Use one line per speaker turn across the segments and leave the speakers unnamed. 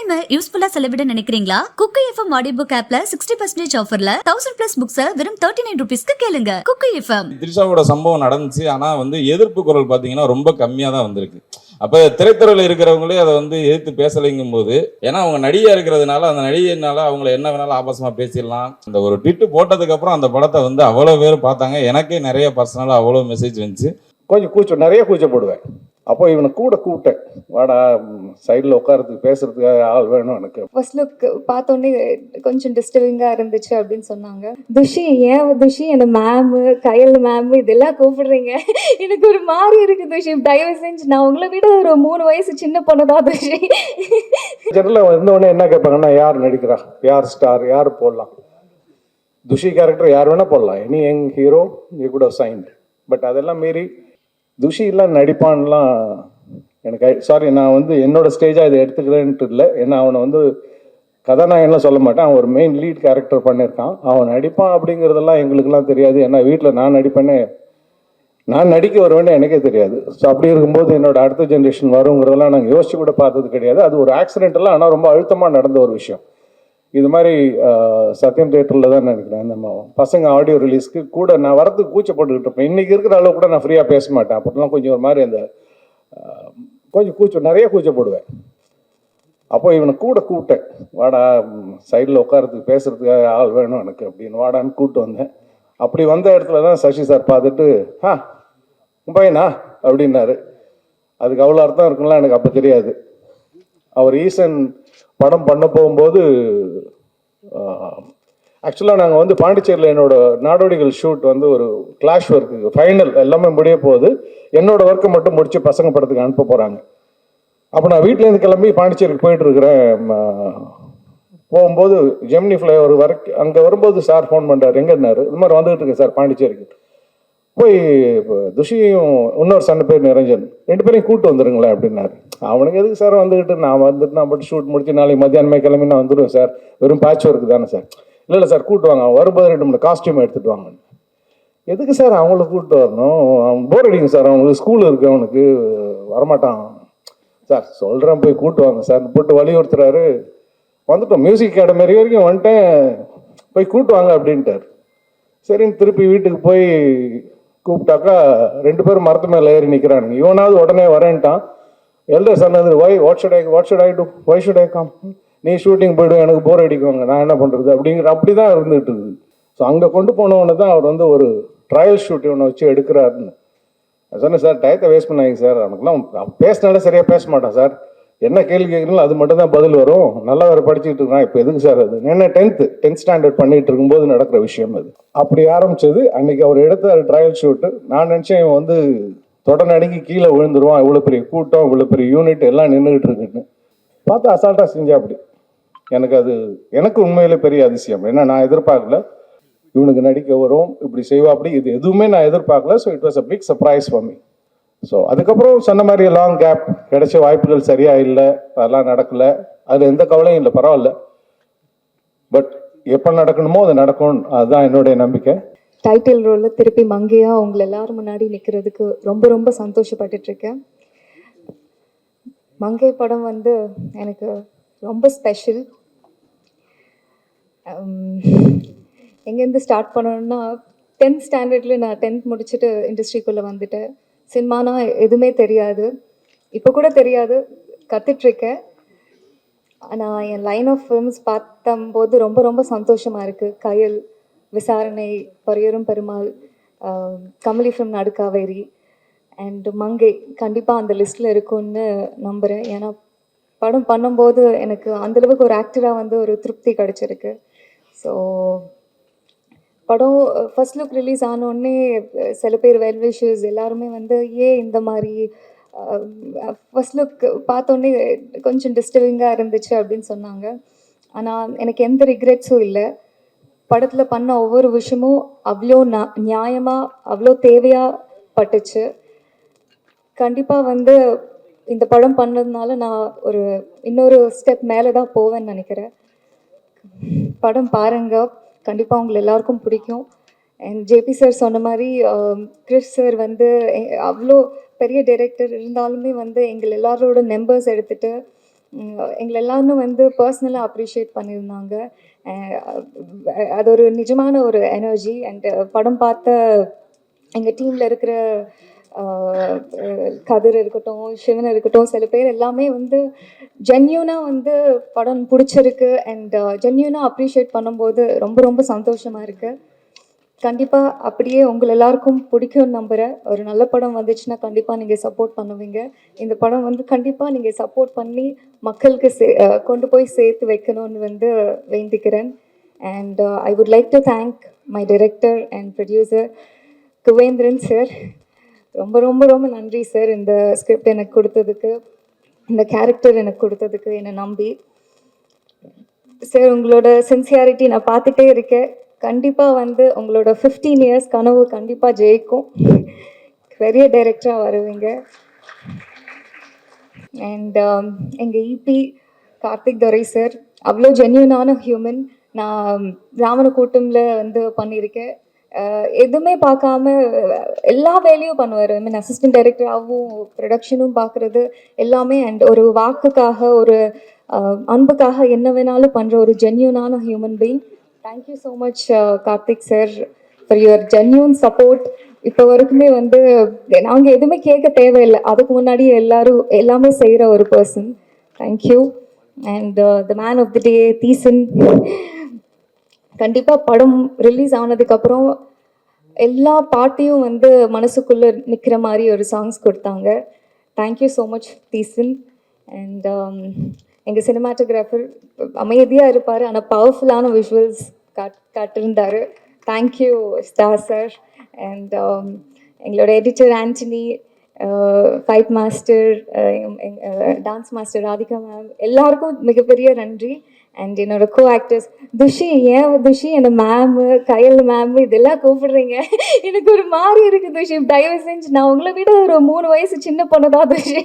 Time யூஸ்ஃபுல்லா செலவிட நினைக்கிறீங்களா? குக்கு எஃப்எம் ஆடியோ புக் ஆப்ல 60% ஆஃபர்ல 1000+ புக்ஸ் வெறும் 39 ரூபீஸ்க்கு கேளுங்க. குக்கு எஃப்எம்.
திரிஷாவோட சம்பவம் நடந்துச்சு. ஆனா எதிர்ப்பு குரல் பாத்தீங்கன்னா ரொம்ப கம்மியா தான் வந்திருக்கு. அப்ப திரைத்துறையில் இருக்கிறவங்களே அதை எதிர்த்து பேசலைங்கும் போது, ஏன்னா அவங்க நடிகையா இருக்கிறதுனால அந்த நடிகைனால அவங்களை என்ன வேணாலும் ஆபாசமா பேசிடலாம். அந்த ஒரு ட்விட்டு போட்டதுக்கு அப்புறம் அந்த படத்தை அவ்வளவு பேர் பார்த்தாங்க. எனக்கே நிறைய பர்சனலா அவ்வளவு மெசேஜ் வந்துச்சு.
கொஞ்சம் நிறைய கூச்சப்படுவேன். அப்போ இவனை கூப்பிட்டேன், வாடா சைடில் உட்காரத்துக்கு பேசுறதுக்கு ஆள் வேணும் எனக்கு.
ஃபர்ஸ்ட் லுக் பார்த்தோன்னே கொஞ்சம் டிஸ்டர்பிங்காக இருந்துச்சு அப்படின்னு சொன்னாங்க. துஷி ஏன் துஷி என்ன மேமு கையல் மேமு இதெல்லாம் கூப்பிடுறீங்க, எனக்கு ஒரு மாதிரி இருக்கு துஷி, தயவு செஞ்சு நான் உங்களை விட ஒரு 3 வயசு சின்ன பொண்ணு தான் துஷி.
ஜெனரலாக வந்தோடனே என்ன கேட்பாங்கன்னா, யார் நடிக்கிறா, யார் ஸ்டார், யார் போடலாம். துஷி கேரக்டர் யார் வேணால் போடலாம், any young hero you could have signed. But அதெல்லாம் மீறி துஷிலாம் நடிப்பான்லாம் எனக்கு சாரி, நான் என்னோட ஸ்டேஜாக இதை எடுத்துக்கிறேன்ட்டு இல்லை. ஏன்னா அவனை கதாநாயகன்லாம் சொல்ல மாட்டேன், அவன் ஒரு மெயின் லீட் கேரக்டர் பண்ணியிருக்கான். அவன் நடிப்பான் அப்படிங்கிறதெல்லாம் எங்களுக்கெல்லாம் தெரியாது. ஏன்னா வீட்டில் நான் நடிப்பேன்னு, நான் நடிக்க வருவேன்னு எனக்கே தெரியாது. ஸோ அப்படி இருக்கும்போது என்னோட அடுத்த ஜென்ரேஷன் வருங்கிறதெல்லாம் நாங்கள் யோசிச்சு கூட பார்த்தது கிடையாது. அது ஒரு ஆக்சிடென்டெல்லாம், ஆனால் ரொம்ப அழுத்தமாக நடந்த ஒரு விஷயம். இது மாதிரி சத்யம் தேட்டரில் தான் நினைக்கிறேன், நம்ம பசங்க ஆடியோ ரிலீஸ்க்கு கூட நான் வரத்துக்கு கூச்சப்பட்டுக்கிட்டு இருப்பேன். இன்றைக்கி இருக்கிற அளவு கூட நான் ஃப்ரீயாக பேச மாட்டேன். அப்படிலாம் கொஞ்சம் ஒரு மாதிரி அந்த கொஞ்சம் நிறைய கூச்சப்படுவேன். அப்போ இவனை கூப்பிட்டேன், வாடா சைடில் உட்காரத்துக்கு பேசுறதுக்கு ஆள் வேணும் எனக்கு அப்படின்னு, வாடான்னு கூப்பிட்டு வந்தேன். அப்படி வந்த இடத்துல தான் சசி சார் பார்த்துட்டு, பையனா அப்படின்னாரு. அதுக்கு அவ்வளோ அர்த்தம் இருக்குங்களா எனக்கு அப்போ தெரியாது. அவர் ஈசன் படம் பண்ண போகும்போது ஆக்சுவலாக நாங்கள் பாண்டிச்சேரியில் என்னோட நாடோடிகள் ஷூட் ஒரு கிளாஷ் ஒர்க்கு ஃபைனல் எல்லாமே முடிய போகுது. என்னோட ஒர்க்கை மட்டும் முடிச்சு பசங்க படத்துக்கு அனுப்ப போகிறாங்க. அப்போ நான் வீட்டிலேருந்து கிளம்பி பாண்டிச்சேரிக்கு போயிட்டு இருக்கிறேன். போகும்போது ஜெமினி ஃப்ளைஓவர் வரைக்கும் அங்கே வரும்போது சார் ஃபோன் பண்ணுறாரு, எங்கே இருந்தார், இது மாதிரி வந்துகிட்டு இருக்கேன் சார் பாண்டிச்சேரிக்கு. போய் துஷியும் இன்னொரு சண்டை பேர் நிரஞ்சன் 2 பேரையும் கூப்பிட்டு வந்துருங்களேன் அப்படின்னாரு. அவனுக்கு எதுக்கு சார் வந்துக்கிட்டு, நான் நான் பட்டு ஷூட் முடிச்சு நாளைக்கு மத்தியானமே கிளம்பி நான் வந்துடுவேன் சார், வெறும் பேட்ச் ஒர்க்கு தானே சார். இல்லை சார் கூப்பிட்டு வாங்க, அவன் வரும்போது 2-3 காஸ்டியூம் எடுத்துகிட்டு வாங்க. எதுக்கு சார் அவங்கள கூப்பிட்டு வரணும், அவன் போர் அடிக்கும் சார், அவனுக்கு ஸ்கூல் இருக்கு, அவனுக்கு வரமாட்டான் சார். சொல்கிறேன் போய் கூப்பிட்டு வாங்க சார் போட்டு வலியுறுத்துறாரு. வந்துட்டோம், மியூசிக் அகாடமி வரைக்கும் வந்துட்டேன், போய் கூப்பிட்டு வாங்க அப்படின்ட்டார். சரின்னு திருப்பி வீட்டுக்கு போய் கூப்பிட்டாக்கா 2 பேரும் மரத்து மேலே ஏறி நிற்கிறானுங்க. இவனாவது உடனே வரேன்ட்டான். எல்டர் சொன்னது, what should I do, why should I come, நீ ஷூட்டிங் போய்டும், எனக்கு போர் அடிக்குவாங்க, நான் என்ன பண்ணுறது அப்படி தான் இருந்துகிட்டு இருக்குது. ஸோ அங்கே கொண்டு போனவொன்னே தான் அவர் ஒரு ட்ரையல் ஷூட் இவனை வச்சு எடுக்கிறாருன்னு சொன்னேன். சார் டயத்தை வேஸ்ட் பண்ணாங்க சார், அவனுக்குலாம் பேசினாலே சரியாக பேச மாட்டான் சார், என்ன கேள்வி கேட்குறீங்களோ அது மட்டும் தான் பதில் வரும், நல்லா வேறு படிச்சுட்டு இருக்கான். இப்போ எதுக்கு சார் அது, என்ன 10th ஸ்டாண்டர்ட் பண்ணிட்டு இருக்கும்போது நடக்கிற விஷயம் அது. அப்படி ஆரம்பிச்சது. அன்னைக்கு அவர் எடுத்த ட்ரையல் ஷூட்டு. நான் நினச்சேன் இவன் தொடர் நடுங்கி கீழே விழுந்துருவான், இவ்வளோ பெரிய கூட்டம், இவ்வளோ பெரிய யூனிட் எல்லாம் நின்றுக்கிட்டு இருக்குன்னு பார்த்தா அசால்ட்டாக செஞ்சா. அப்படி எனக்கு உண்மையிலே பெரிய அதிசயம். ஏன்னா நான் எதிர்பார்க்கல இவனுக்கு நடிக்க வரும், இப்படி செய்வா, அப்படி இது எதுவுமே நான் எதிர்பார்க்கல. So it was a big surprise for me. So அதுக்கப்புறம் சொன்ன மாதிரி லாங் கேப் கிடைச்ச வாய்ப்புகள் சரியா இல்லை, அதெல்லாம் நடக்கலை. அதில் எந்த கவலையும் இல்லை, பரவாயில்ல. பட் எப்போ நடக்கணுமோ அது நடக்கும், அதுதான் என்னுடைய நம்பிக்கை.
டைட்டில் ரோலில் திருப்பி மங்கையா உங்களை எல்லாரும் முன்னாடி நிற்கிறதுக்கு ரொம்ப ரொம்ப சந்தோஷப்பட்டுட்டு இருக்கேன். மங்கை படம் எனக்கு ரொம்ப ஸ்பெஷல். எங்கேருந்து ஸ்டார்ட் பண்ணணும்னா, 10th ஸ்டாண்டர்டில் நான் 10th முடிச்சுட்டு இண்டஸ்ட்ரிக்குள்ளே வந்துட்டேன். சினிமானா எதுவுமே தெரியாது, இப்போ கூட தெரியாது, கற்றுட்ருக்கேன். ஆனால் என் லைன் ஆஃப் ஃபிலிம்ஸ் பார்த்தம்போது ரொம்ப ரொம்ப சந்தோஷமாக இருக்குது. கயல், விசாரணை, பரியரும் பெருமாள், கமலி ஃபிலிம் நடுக்காவேரி அண்ட் மங்கை கண்டிப்பாக அந்த லிஸ்ட்டில் இருக்கும்னு நம்புகிறேன். ஏன்னா படம் பண்ணும்போது எனக்கு அந்தளவுக்கு ஒரு ஆக்டராக ஒரு திருப்தி கிடச்சிருக்கு. ஸோ படம் ஃபர்ஸ்ட் லுக் ரிலீஸ் ஆனோடனே சில பேர் வெல் விஷஸ் எல்லாருமே ஏன் இந்த மாதிரி ஃபர்ஸ்ட் லுக் பார்த்தோன்னே கொஞ்சம் டிஸ்டர்பிங்காக இருந்துச்சு அப்படின்னு சொன்னாங்க. ஆனால் எனக்கு எந்த ரிக்ரெட்ஸும் இல்லை. படத்தில் பண்ண ஒவ்வொரு விஷயமும் அவ்வளோ நியாயமாக, அவ்வளோ தேவையாக பட்டுச்சு. கண்டிப்பாக இந்த படம் பண்ணதுனால நான் இன்னொரு ஸ்டெப் மேலே தான் போவேன்னு நினைக்கிறேன். படம் பாருங்க, கண்டிப்பாக உங்களை எல்லாருக்கும் பிடிக்கும். அண்ட் ஜேபி சார் சொன்ன மாதிரி கிறிஸ் சார் அவ்வளோ பெரிய டைரக்டர் இருந்தாலுமே எங்கள் எல்லாரோட நம்பர்ஸ் எடுத்துகிட்டு எங்களை எல்லாரும் வந்து பர்சனலாக அப்ரிஷியேட் பண்ணியிருந்தாங்க. அது ஒரு நிஜமான ஒரு எனர்ஜி. அண்ட் படம் பார்த்த எங்கள் டீமில் இருக்கிற கதிர் இருக்கட்டும், சிவன் இருக்கட்டும், சில பேர் எல்லாமே வந்து ஜென்யூனாக வந்து படம் பிடிச்சிருக்கு அண்ட் ஜென்யூனாக அப்ரிஷியேட் பண்ணும்போது ரொம்ப ரொம்ப சந்தோஷமாக இருக்குது. கண்டிப்பாக அப்படியே உங்கள் எல்லாருக்கும் பிடிக்கும்னு நம்புகிறேன். ஒரு நல்ல படம் வந்துச்சுன்னா கண்டிப்பாக நீங்கள் சப்போர்ட் பண்ணுவீங்க. இந்த படம் வந்து கண்டிப்பாக நீங்கள் சப்போர்ட் பண்ணி மக்களுக்கு கொண்டு போய் சேர்த்து வைக்கணும்னு வந்து வேண்டிக்கிறேன். And I would like to thank my director and producer Kuvendran sir. ரொம்ப ரொம்ப ரொம்ப நன்றி சார், இந்த ஸ்கிரிப்ட் எனக்கு கொடுத்ததுக்கு, இந்த கேரக்டர் எனக்கு கொடுத்ததுக்கு, என்னை நம்பி. சார், உங்களோட சின்சியாரிட்டி நான் பார்த்துட்டே இருக்கேன். கண்டிப்பாக வந்து உங்களோட 15 இயர்ஸ் கனவு கண்டிப்பாக ஜெயிக்கும். பெரிய டைரக்டராக வருவீங்க. அண்ட் எங்கள் இபி கார்த்திக் துரை சார் அவ்வளோ ஜென்யூனான ஹியூமன். நான் ராமனக்கூட்டமில் வந்து பண்ணியிருக்கேன். எதுவுமே பார்க்காம எல்லா வேலையும் பண்ணுவார். ஐ மீன் அசிஸ்டன்ட் டைரக்டராகவும் ப்ரொடக்ஷனும் பார்க்குறது எல்லாமே. அண்ட் ஒரு வாக்குக்காக, ஒரு அன்புக்காக என்ன வேணாலும் பண்ணுற ஒரு ஜென்யூனான human being. Thank you so much Karthik sir for your genuine support. இப்போ வரைக்குமே வந்து நாங்கள் எதுவுமே கேட்க தேவையில்லை, அதுக்கு முன்னாடியே எல்லாமே செய்கிற ஒரு person. Thank you. And the man of the day Theesan. கண்டிப்பாக படம் ரிலீஸ் ஆனதுக்கப்புறம் எல்லா பாட்டையும் வந்து மனசுக்குள்ளே நிற்கிற மாதிரி ஒரு சாங்ஸ் கொடுத்தாங்க. Thank you so much Theesan. And எங்கள் சினிமாட்டோகிராஃபர் அமைதியாக இருப்பார், ஆனால் பவர்ஃபுல்லான விஷுவல்ஸ் காட்டிருந்தார். Thank you star sir. அண்ட் எங்களோட editor Antony, fight master, dance master Radhika ma'am, எல்லாருக்கும் மிகப்பெரிய நன்றி. அண்ட் என்னோட கோ ஆக்டர்ஸ் துஷி. ஏன் துஷி என்னை மேமு, கையல் மேமு இதெல்லாம் கூப்பிடுறீங்க? எனக்கு ஒரு மாதிரி இருக்குது துஷி. தயவு செஞ்சு, நான் உங்களை விட ஒரு 3 வயசு சின்ன பொண்ணு தான் துஷி.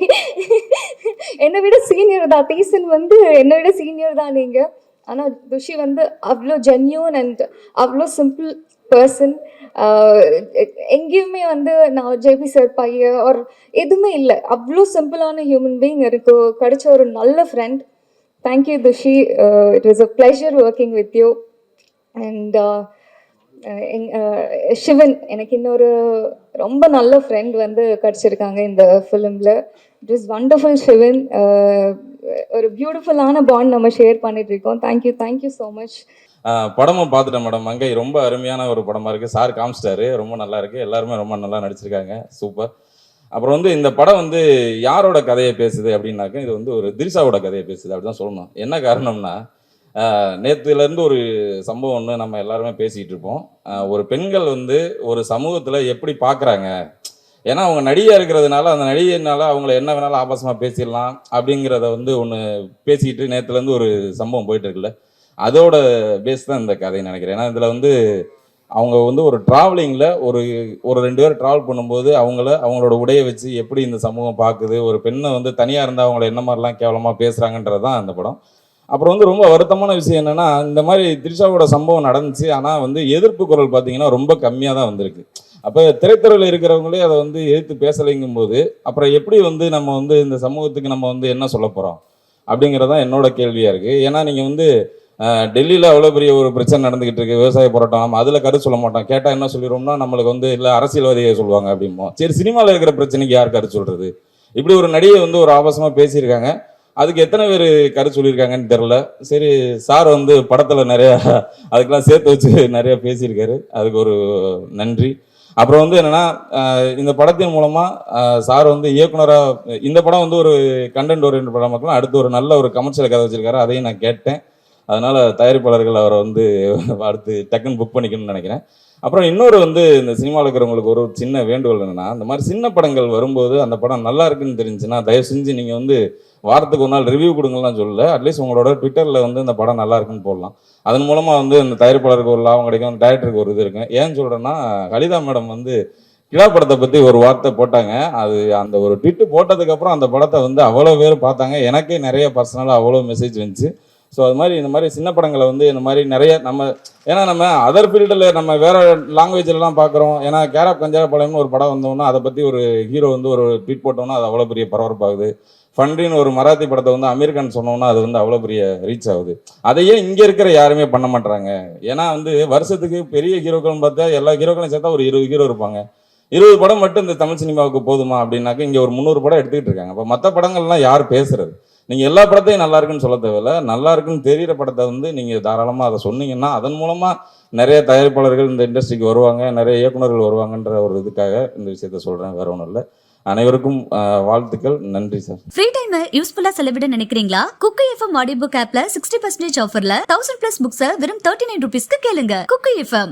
என்னை விட சீனியர் தான். தீசன் வந்து என்னை விட சீனியர் தான் நீங்கள். ஆனால் துஷி வந்து அவ்வளோ ஜென்யூன் அண்ட் அவ்வளோ சிம்பிள் பர்சன். எங்கேயுமே வந்து நான் ஜேபி சார் பையன் ஒரு எதுவுமே இல்லை. அவ்வளோ சிம்பிளான ஹியூமன் பீயிங் எனக்கு கிடைச்ச ஒரு நல்ல friend. Thank you Thushi. It was a pleasure working with you. And Sivan, எனக்கு இன்னொரு ரொம்ப நல்ல ஃப்ரெண்ட் வந்து கிடச்சிருக்காங்க இந்த ஃபிலிமில். It was wonderful Sivan. ஒரு பியூட்டிஃபுல்லான பாண்ட் நம்ம ஷேர் பண்ணிட்டு இருக்கோம். Thank you so much.
படமும் பார்த்துட்டேன் மேடம். மங்கை ரொம்ப அருமையான ஒரு படமாக இருக்குது. சார் காமிச்சிட்டாரு, ரொம்ப நல்லா இருக்குது. எல்லாருமே ரொம்ப நல்லா நடிச்சிருக்காங்க. சூப்பர். அப்புறம் வந்து இந்த படம் வந்து யாரோட கதையை பேசுது அப்படின்னாக்க, இது வந்து ஒரு திரிஷாவோட கதையை பேசுது அப்படி தான் சொல்லணும். என்ன காரணம்னா, நேற்றுலேருந்து ஒரு சம்பவம் ஒன்று நம்ம எல்லாருமே பேசிகிட்டு இருப்போம். ஒரு பெண்கள் வந்து ஒரு சமூகத்தில் எப்படி பார்க்குறாங்க, ஏன்னா அவங்க நடிகையாக இருக்கிறதுனால அந்த நடிகைனால அவங்கள என்ன வேணாலும் ஆபாசமாக பேசிடலாம் அப்படிங்கிறத வந்து ஒன்று பேசிக்கிட்டு நேற்றுலேருந்து ஒரு சம்பவம் போயிட்டு இருக்குல்ல, அதோட பேஸ் தான் இந்த கதைன்னு நினைக்கிறேன். ஏன்னா இதில் வந்து அவங்க வந்து ஒரு ட்ராவலிங்கில் ஒரு 2 பேர் ட்ராவல் பண்ணும்போது அவங்களோட உடையை வச்சு எப்படி இந்த சமூகம் பார்க்குது, ஒரு பெண்ணை வந்து தனியாக இருந்தால் அவங்கள என்ன மாதிரிலாம் கேவலமாக பேசுகிறாங்கன்றது தான் அந்த படம். அப்புறம் வந்து ரொம்ப வருத்தமான விஷயம் என்னென்னா, இந்த மாதிரி திரிஷாவோட சம்பவம் நடந்துச்சு, ஆனால் வந்து எதிர்ப்பு குரல் பார்த்தீங்கன்னா ரொம்ப கம்மியாக தான் வந்திருக்கு. அப்போ திரைத்துறையில் இருக்கிறவங்களே அதை வந்து எதிர்த்து பேசலைங்கும் போது அப்புறம் எப்படி வந்து நம்ம வந்து இந்த சமூகத்துக்கு நம்ம வந்து என்ன சொல்ல போகிறோம் அப்படிங்கிறதான் என்னோட கேள்வியாக இருக்குது. ஏன்னா நீங்கள் வந்து டெல்லியில் அவ்வளோ பெரிய ஒரு பிரச்சனை நடந்துக்கிட்டு இருக்கு, விவசாய போராட்டம். நம்ம அதில் கருத்து சொல்ல மாட்டோம். கேட்டால் என்ன சொல்லிடுவோம்னா, நம்மளுக்கு வந்து இல்லை அரசியல்வாதியை சொல்லுவாங்க அப்படிம்போம். சரி, சினிமாவில் இருக்கிற பிரச்சனைக்கு யார் கருத்து சொல்கிறது? இப்படி ஒரு நடிகை வந்து ஒரு ஆபாசமாக பேசியிருக்காங்க, அதுக்கு எத்தனை பேர் கருத்து சொல்லியிருக்காங்கன்னு தெரில. சரி, சார் வந்து படத்தில் நிறையா அதுக்கெல்லாம் சேர்த்து வச்சு நிறையா பேசியிருக்காரு, அதுக்கு ஒரு நன்றி. அப்புறம் வந்து என்னென்னா, இந்த படத்தின் மூலமாக சார் வந்து இயக்குனராக இந்த படம் வந்து ஒரு கண்டென்ட் ஓரியன்ட் படம் இருக்கலாம், அடுத்து ஒரு நல்ல ஒரு கமர்ஷியல் கதை வச்சிருக்காரு, அதையும் நான் கேட்டேன். அதனால் தயாரிப்பாளர்கள் அவரை வந்து அடுத்து டக்குன்னு புக் பண்ணிக்கணும்னு நினைக்கிறேன். அப்புறம் இன்னொரு வந்து இந்த சினிமாவில் இருக்கிறவங்களுக்கு ஒரு சின்ன வேண்டுகோள் என்னென்னா, இந்த மாதிரி சின்ன படங்கள் வரும்போது அந்த படம் நல்லா இருக்குன்னு தெரிஞ்சுன்னா தயவு செஞ்சு நீங்கள் வந்து வாரத்துக்கு ஒரு நாள் ரிவ்யூ கொடுங்கலாம் சொல்லல, அட்லீஸ்ட் உங்களோட ட்விட்டரில் வந்து இந்த படம் நல்லா இருக்குன்னு போடலாம். அதன் மூலமாக வந்து இந்த தயாரிப்பாளருக்கு ஒரு லாபம் கிடைக்கும், டைரக்டருக்கு ஒரு இது இருக்கும். ஏன்னு சொல்கிறேன்னா, கலிதா மேடம் வந்து கிலா படத்தை பற்றி ஒரு வார்த்தை போட்டாங்க. அது அந்த ஒரு ட்விட்டு போட்டதுக்கப்புறம் அந்த படத்தை வந்து அவ்வளோ பேர் பார்த்தாங்க. எனக்கே நிறைய பர்சனலாக அவ்வளோ மெசேஜ் வந்துச்சு. ஸோ அது மாதிரி இந்த மாதிரி சின்ன படங்களை வந்து இந்த மாதிரி நிறைய ஏன்னா நம்ம அதர் ஃபீல்டில் நம்ம வேறு லாங்குவேஜ்லாம் பார்க்குறோம். ஏன்னா கேரப் கஞ்சாரப்பாளையம்னு ஒரு படம் வந்தோம்னா அதை பற்றி ஒரு ஹீரோ வந்து ஒரு ட்வீட் போட்டோம்னா அது அவ்வளோ பெரிய பரபரப்பாகுது. ஃபன்றின்னு ஒரு மராத்தி படத்தை வந்து அமீர் கான் சொன்னோம்னா அது வந்து அவ்வளோ பெரிய ரீச் ஆகுது. அதையே இங்கே இருக்கிற யாருமே பண்ண மாட்டாங்க. ஏன்னா வந்து வருஷத்துக்கு பெரிய ஹீரோக்கள்னு பார்த்தா எல்லா ஹீரோக்களையும் சேர்த்தா ஒரு 20 ஹீரோ இருப்பாங்க. 20 படம் மட்டும் இந்த தமிழ் சினிமாவுக்கு போதுமா அப்படின்னாக்க இங்கே ஒரு 300 படம் எடுத்துக்கிட்டு இருக்காங்க. அப்போ மற்ற படங்கள்லாம் யார் பேசுறது? நீங்கள் எல்லா படத்தையும் நல்லா இருக்குன்னு சொல்ல தேவையில்ல. நல்லா இருக்குன்னு தெரிகிற படத்தை வந்து நீங்கள் தாராளமாக அதை சொன்னீங்கன்னா அதன் மூலமாக நிறைய தயாரிப்பாளர்கள் இந்த இண்டஸ்ட்ரிக்கு வருவாங்க, நிறைய இயக்குனர்கள் வருவாங்கன்ற ஒரு இதுக்காக இந்த விஷயத்த சொல்கிறேன், வேற ஒன்றும் இல்லை. அனைவருக்கும் வாழ்த்துக்கள். நன்றி சார்.
ஃப்ரீ டைம் யூஸ்ஃபுல்லா செலவிட நினைக்கிறீங்களா? குக்கு எஃப்எம் ஆடியோ புக் ஆப்ல 60% ஆஃபர்ல 1000+ புக்ஸ் வெறும் 39 ரூபீஸ்க்கு கேளுங்க. குக்கு எஃப்எம்.